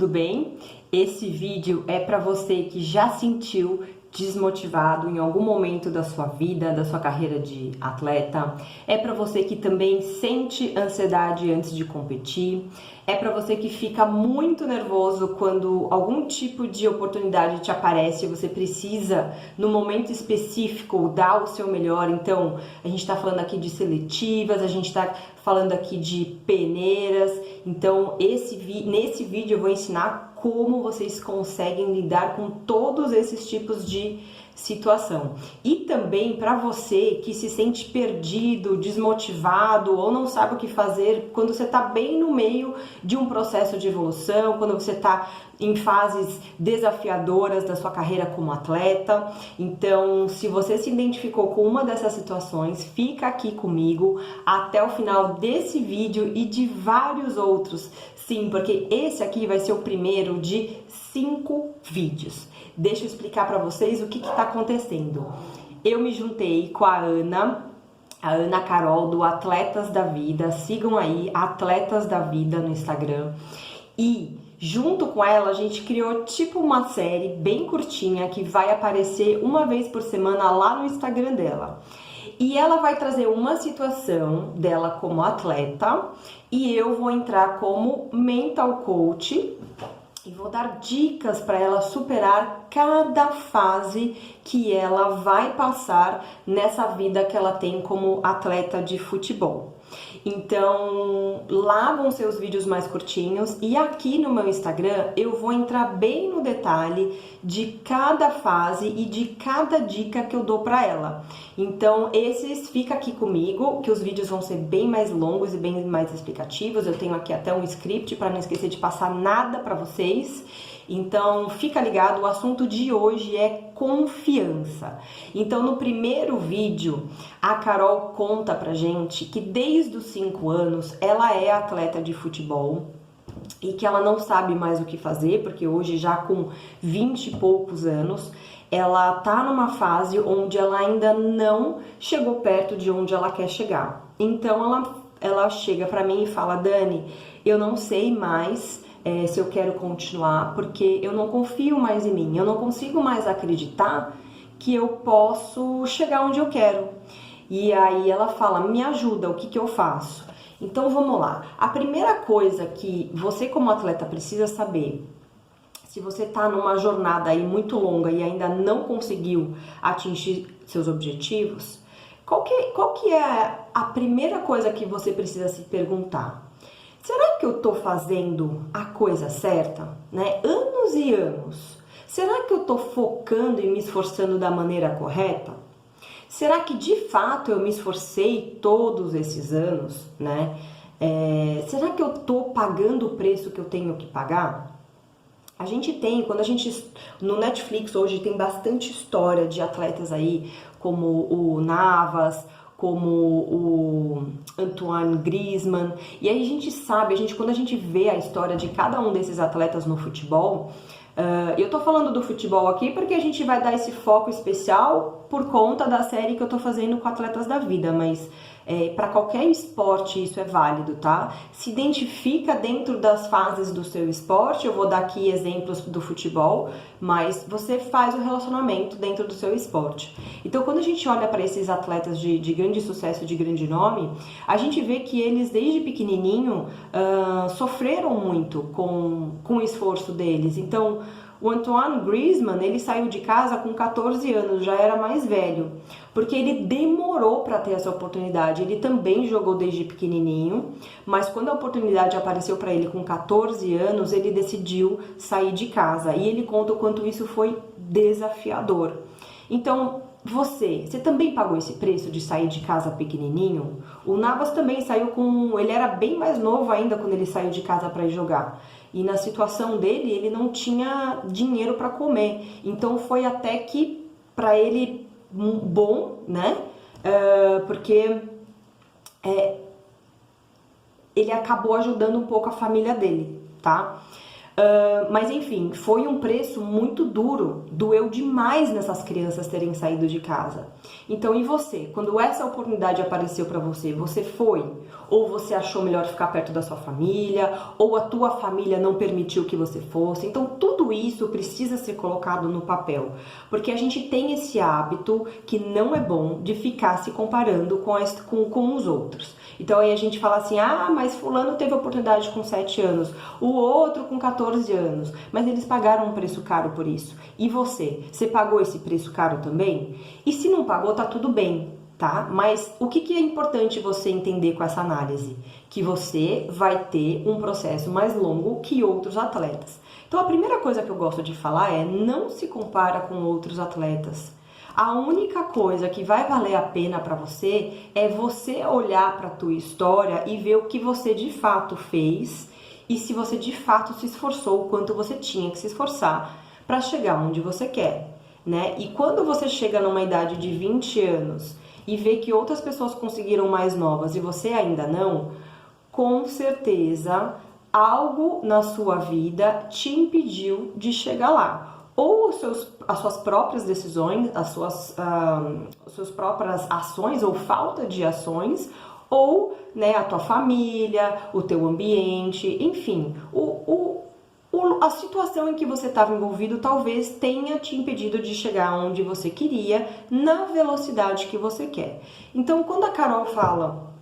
tudo bem? Esse vídeo é para você que já sentiu desmotivado em algum momento da sua vida, da sua carreira de atleta. É para você que também sente ansiedade antes de competir. É para você que fica muito nervoso quando algum tipo de oportunidade te aparece e você precisa, no momento específico, dar o seu melhor. Então, a gente está falando aqui de seletivas, a gente está falando aqui de peneiras. Então, nesse vídeo eu vou ensinar como vocês conseguem lidar com todos esses tipos de situação. E também para você que se sente perdido, desmotivado ou não sabe o que fazer quando você está bem no meio de um processo de evolução, quando você está em fases desafiadoras da sua carreira como atleta. Então, se você se identificou com uma dessas situações, fica aqui comigo até o final desse vídeo e de vários outros. Sim, porque esse aqui vai ser o primeiro de 5 vídeos. Deixa eu explicar para vocês o que está acontecendo. Eu me juntei com a Ana Carol, do Atletas da Vida. Sigam aí, Atletas da Vida no Instagram. E junto com ela, a gente criou tipo uma série bem curtinha que vai aparecer uma vez por semana lá no Instagram dela. E ela vai trazer uma situação dela como atleta e eu vou entrar como mental coach e vou dar dicas para ela superar cada fase que ela vai passar nessa vida que ela tem como atleta de futebol. Então, lá vão ser os vídeos mais curtinhos e aqui no meu Instagram eu vou entrar bem no detalhe de cada fase e de cada dica que eu dou para ela. Então, fica aqui comigo, que os vídeos vão ser bem mais longos e bem mais explicativos. Eu tenho aqui até um script para não esquecer de passar nada para vocês. Então, fica ligado, o assunto de hoje é confiança. Então, no primeiro vídeo, a Carol conta pra gente que desde os 5 anos ela é atleta de futebol e que ela não sabe mais o que fazer, porque hoje já com 20 e poucos anos, ela tá numa fase onde ela ainda não chegou perto de onde ela quer chegar. Então, ela chega pra mim e fala: Dani, eu não sei mais se eu quero continuar, porque eu não confio mais em mim, eu não consigo mais acreditar que eu posso chegar onde eu quero. E aí ela fala: me ajuda, o que eu faço? Então vamos lá. A primeira coisa que você como atleta precisa saber, se você tá numa jornada aí muito longa e ainda não conseguiu atingir seus objetivos, qual que é a primeira coisa que você precisa se perguntar? Será que eu tô fazendo a coisa certa, né? Anos e anos. Será que eu tô focando e me esforçando da maneira correta? Será que de fato eu me esforcei todos esses anos, né? Será que eu tô pagando o preço que eu tenho que pagar? A gente tem, no Netflix hoje tem bastante história de atletas aí, como o Navas, como o Antoine Griezmann, e aí a gente sabe, quando a gente vê a história de cada um desses atletas no futebol, eu tô falando do futebol aqui porque a gente vai dar esse foco especial por conta da série que eu tô fazendo com Atletas da Vida, mas para qualquer esporte isso é válido, tá? Se identifica dentro das fases do seu esporte. Eu vou dar aqui exemplos do futebol, mas você faz o relacionamento dentro do seu esporte. Então, quando a gente olha para esses atletas de grande sucesso, de grande nome, a gente vê que eles desde pequenininho sofreram muito com o esforço deles. Então, o Antoine Griezmann, ele saiu de casa com 14 anos, já era mais velho, porque ele demorou para ter essa oportunidade. Ele também jogou desde pequenininho, mas quando a oportunidade apareceu para ele com 14 anos, ele decidiu sair de casa. E ele conta o quanto isso foi desafiador. Então, você também pagou esse preço de sair de casa pequenininho? O Navas também saiu ele era bem mais novo ainda quando ele saiu de casa para ir jogar. E na situação dele, ele não tinha dinheiro para comer. Então foi até que para ele bom, né? Porque ele acabou ajudando um pouco a família dele, tá? Mas enfim, foi um preço muito duro, doeu demais nessas crianças terem saído de casa. Então, e você? Quando essa oportunidade apareceu para você, você foi? Ou você achou melhor ficar perto da sua família? Ou a tua família não permitiu que você fosse? Então, tudo isso precisa ser colocado no papel, porque a gente tem esse hábito que não é bom de ficar se comparando com os outros. Então aí a gente fala assim, mas fulano teve oportunidade com 7 anos, o outro com 14 anos, mas eles pagaram um preço caro por isso. E você? Você pagou esse preço caro também? E se não pagou, tá tudo bem, tá? Mas o que é importante você entender com essa análise? Que você vai ter um processo mais longo que outros atletas. Então a primeira coisa que eu gosto de falar é não se compara com outros atletas. A única coisa que vai valer a pena para você é você olhar para a tua história e ver o que você de fato fez e se você de fato se esforçou o quanto você tinha que se esforçar para chegar onde você quer, né? E quando você chega numa idade de 20 anos e vê que outras pessoas conseguiram mais novas e você ainda não, com certeza algo na sua vida te impediu de chegar lá. Ou as suas próprias decisões, as suas próprias ações ou falta de ações, ou né, a tua família, o teu ambiente, enfim, a situação em que você estava envolvido talvez tenha te impedido de chegar onde você queria, na velocidade que você quer. Então, quando a Carol fala,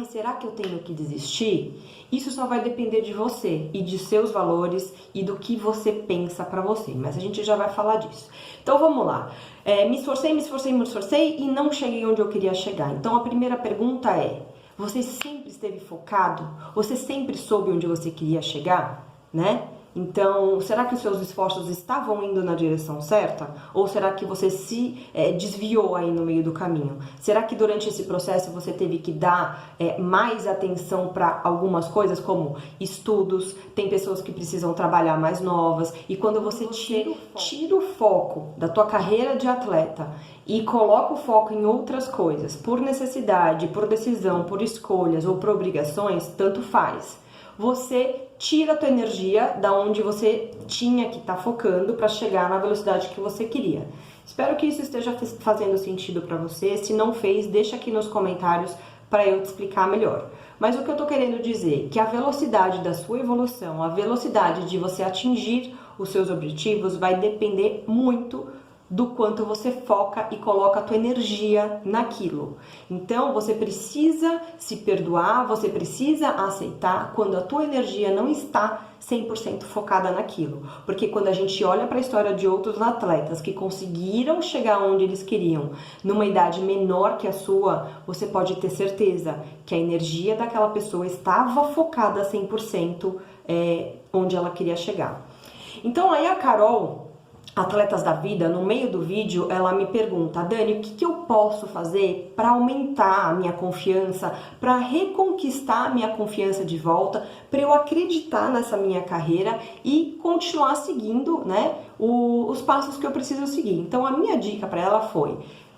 será que eu tenho que desistir? Isso só vai depender de você e de seus valores e do que você pensa pra você, mas a gente já vai falar disso. Então vamos lá, me esforcei e não cheguei onde eu queria chegar. Então a primeira pergunta é, você sempre esteve focado? Você sempre soube onde você queria chegar, né? Então, será que os seus esforços estavam indo na direção certa? Ou será que você se desviou aí no meio do caminho? Será que durante esse processo você teve que dar mais atenção para algumas coisas, como estudos? Tem pessoas que precisam trabalhar mais novas. E quando você tira o foco da tua carreira de atleta e coloca o foco em outras coisas, por necessidade, por decisão, por escolhas ou por obrigações, tanto faz. Você tira a tua energia da onde você tinha que estar focando para chegar na velocidade que você queria. Espero que isso esteja fazendo sentido para você. Se não fez, deixa aqui nos comentários para eu te explicar melhor. Mas o que eu tô querendo dizer é que a velocidade da sua evolução, a velocidade de você atingir os seus objetivos vai depender muito do quanto você foca e coloca a tua energia naquilo. Então, você precisa se perdoar, você precisa aceitar quando a tua energia não está 100% focada naquilo. Porque quando a gente olha para a história de outros atletas que conseguiram chegar onde eles queriam, numa idade menor que a sua, você pode ter certeza que a energia daquela pessoa estava focada 100% onde ela queria chegar. Então, aí a Carol, Atletas da Vida, no meio do vídeo, ela me pergunta, Dani, o que eu posso fazer para aumentar a minha confiança, para reconquistar a minha confiança de volta, para eu acreditar nessa minha carreira e continuar seguindo, né, os passos que eu preciso seguir. Então, a minha dica para ela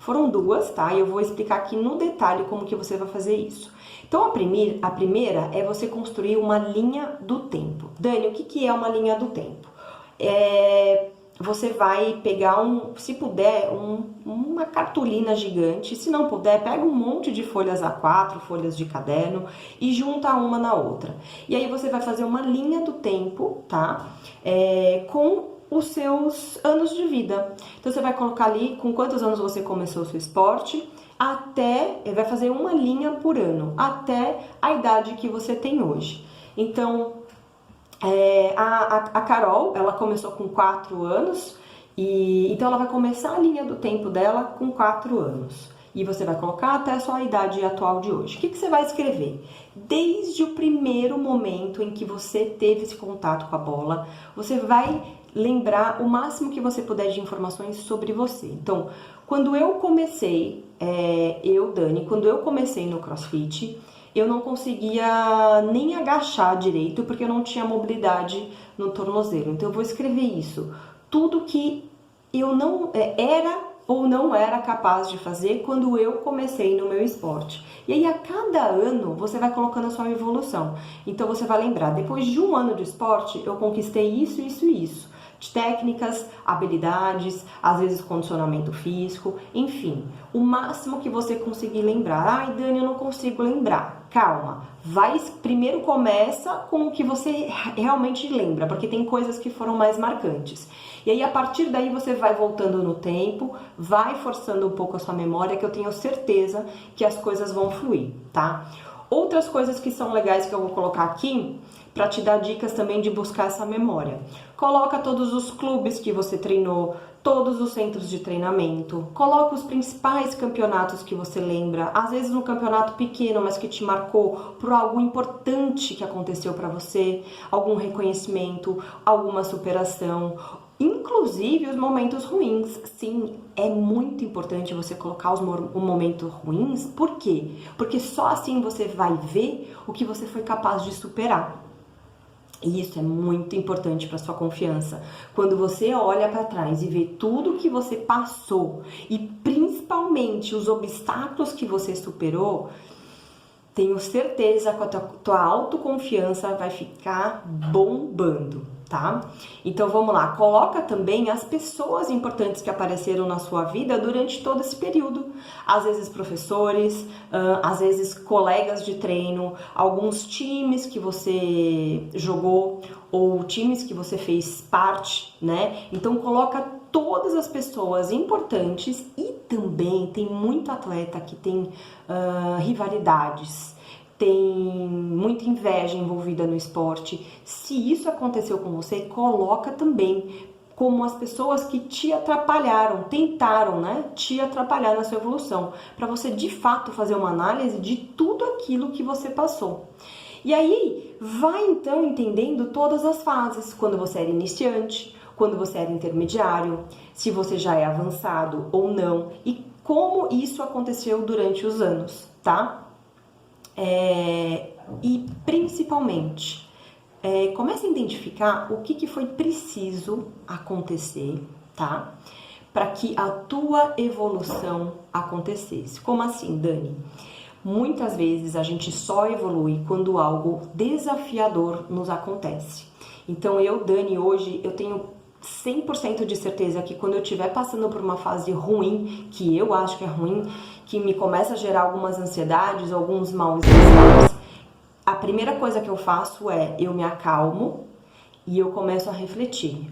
foram duas, tá? E eu vou explicar aqui no detalhe como que você vai fazer isso. Então, a primeira é você construir uma linha do tempo. Dani, o que é uma linha do tempo? Você vai pegar, se puder, uma cartolina gigante. Se não puder, pega um monte de folhas A4, folhas de caderno e junta uma na outra. E aí você vai fazer uma linha do tempo, tá? Com os seus anos de vida. Então você vai colocar ali com quantos anos você começou o seu esporte, vai fazer uma linha por ano, até a idade que você tem hoje. Então, a Carol, ela começou com 4 anos, então ela vai começar a linha do tempo dela com 4 anos. E você vai colocar até a sua idade atual de hoje. O que você vai escrever? Desde o primeiro momento em que você teve esse contato com a bola, você vai lembrar o máximo que você puder de informações sobre você. Então, quando eu comecei, Dani, quando eu comecei no CrossFit, eu não conseguia nem agachar direito porque eu não tinha mobilidade no tornozelo. Então eu vou escrever isso. Tudo que eu não era ou não era capaz de fazer quando eu comecei no meu esporte. E aí a cada ano você vai colocando a sua evolução. Então você vai lembrar, depois de um ano de esporte eu conquistei isso, isso e isso. De técnicas, habilidades, às vezes condicionamento físico, enfim, o máximo que você conseguir lembrar. Ai, Dani, eu não consigo lembrar. Calma, primeiro começa com o que você realmente lembra, porque tem coisas que foram mais marcantes. E aí a partir daí você vai voltando no tempo, vai forçando um pouco a sua memória, que eu tenho certeza que as coisas vão fluir, tá? Outras coisas que são legais que eu vou colocar aqui para te dar dicas também de buscar essa memória. Coloca todos os clubes que você treinou, todos os centros de treinamento, coloca os principais campeonatos que você lembra, às vezes um campeonato pequeno, mas que te marcou por algo importante que aconteceu para você, algum reconhecimento, alguma superação, inclusive os momentos ruins. Sim, é muito importante você colocar os momentos ruins. Por quê? Porque só assim você vai ver o que você foi capaz de superar. E isso é muito importante para sua confiança. Quando você olha para trás e vê tudo que você passou e principalmente os obstáculos que você superou, tenho certeza que a tua autoconfiança vai ficar bombando, tá? Então vamos lá, coloca também as pessoas importantes que apareceram na sua vida durante todo esse período. Às vezes professores, às vezes colegas de treino, alguns times que você jogou ou times que você fez parte, né? Então coloca todas as pessoas importantes. E também tem muito atleta que tem rivalidades, tem muita inveja envolvida no esporte. Se isso aconteceu com você, coloca também como as pessoas que te atrapalharam, tentaram, né, te atrapalhar na sua evolução, para você de fato fazer uma análise de tudo aquilo que você passou. E aí, vai então entendendo todas as fases, quando você era iniciante, quando você era intermediário, se você já é avançado ou não, e como isso aconteceu durante os anos, tá? E principalmente, comece a identificar o que foi preciso acontecer, tá? Para que a tua evolução acontecesse. Como assim, Dani? Muitas vezes a gente só evolui quando algo desafiador nos acontece. Então eu, Dani, hoje eu tenho 100% de certeza que quando eu estiver passando por uma fase ruim, que eu acho que é ruim, que me começa a gerar algumas ansiedades, alguns mal-estares, a primeira coisa que eu faço é eu me acalmo e eu começo a refletir.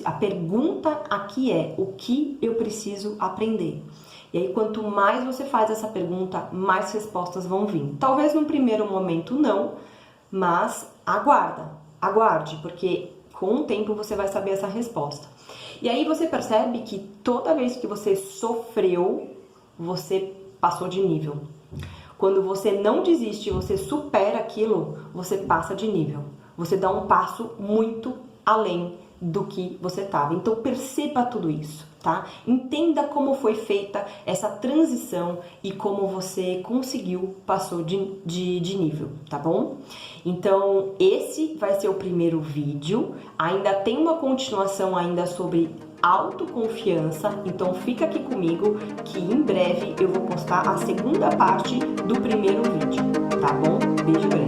A pergunta aqui é: o que eu preciso aprender? E aí, quanto mais você faz essa pergunta, mais respostas vão vir. Talvez num primeiro momento não, mas aguarde, porque com o tempo você vai saber essa resposta. E aí você percebe que toda vez que você sofreu, você passou de nível. Quando você não desiste, você supera aquilo, você passa de nível. Você dá um passo muito além do que você estava. Então perceba tudo isso, tá? Entenda como foi feita essa transição e como você passou de nível, tá bom? Então esse vai ser o primeiro vídeo. Ainda tem uma continuação ainda sobre autoconfiança, então fica aqui comigo que em breve eu vou postar a segunda parte do primeiro vídeo, tá bom? Beijo grande.